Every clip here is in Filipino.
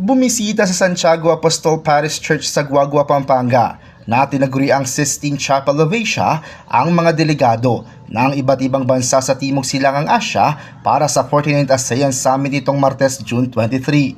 bumisita sa Santiago Apostol Parish Church sa Guagua, Pampanga na tinaguriang Sistine Chapel of Asia ang mga delegado ng iba't ibang bansa sa Timog Silangang Asya para sa 49th ASEAN Summit nitong Martes, June 23.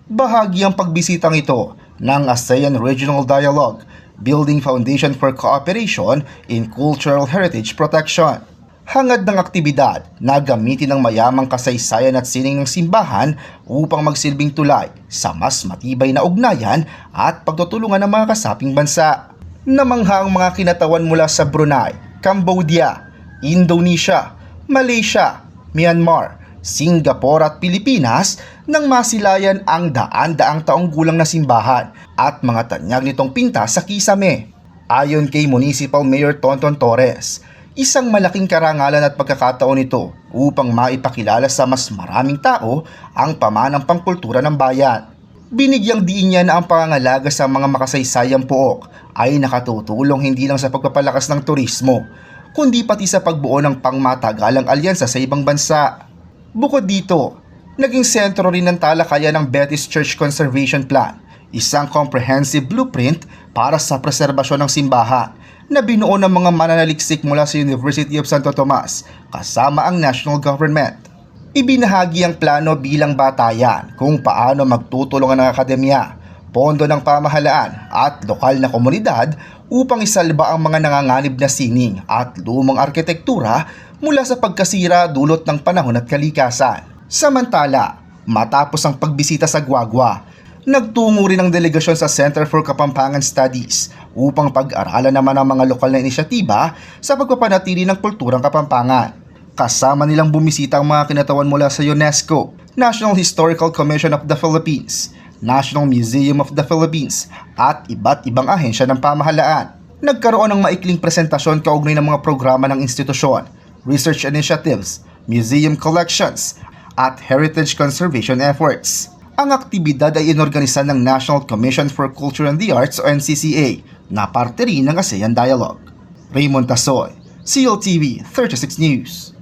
Bahagi ang pagbisitang ito ng ASEAN Regional Dialogue, Building Foundation for Cooperation in Cultural Heritage Protection. Hangad ng aktibidad na gamitin ng mayamang kasaysayan at sining ng simbahan upang magsilbing tulay sa mas matibay na ugnayan at pagtutulungan ng mga kasaping bansa. Namangha ang mga kinatawan mula sa Brunei, Cambodia, Indonesia, Malaysia, Myanmar, Singapore at Pilipinas nang masilayan ang daan-daang taong gulang na simbahan at mga tanyag nitong pinta sa kisame. Ayon kay Municipal Mayor Tonton Torres, isang malaking karangalan at pagkakataon ito upang maipakilala sa mas maraming tao ang pamanang pangkultura ng bayan. Binigyang diin niya na ang pangangalaga sa mga makasaysayang pook ay nakatutulong hindi lang sa pagpapalakas ng turismo, kundi pati sa pagbuo ng pangmatagalang alyansa sa ibang bansa. Bukod dito, naging sentro rin ng talakayan ng Betis Church Conservation Plan, isang comprehensive blueprint para sa preserbasyon ng simbahan na binuo ng mga mananaliksik mula sa University of Santo Tomas kasama ang national government. Ibinahagi ang plano bilang batayan kung paano magtutulungan ng akademya, pondo ng pamahalaan at lokal na komunidad upang isalba ang mga nanganganib na sining at lumang arkitektura mula sa pagkasira dulot ng panahon at kalikasan. Samantala, matapos ang pagbisita sa Guagua, nagtungo rin ang delegasyon sa Center for Kapampangan Studies upang pag-aralan naman ang mga lokal na inisyatiba sa pagpapanatili ng kulturang Kapampangan. Kasama nilang bumisita ang mga kinatawan mula sa UNESCO, National Historical Commission of the Philippines, National Museum of the Philippines at iba't ibang ahensya ng pamahalaan. Nagkaroon ng maikling presentasyon kaugnay ng mga programa ng institusyon, research initiatives, museum collections at heritage conservation efforts. Ang aktibidad ay inorganisa ng National Commission for Culture and the Arts o NCCA na parte rin ng ASEAN Dialogue. Raymond Tasoy, CLTV 36 News.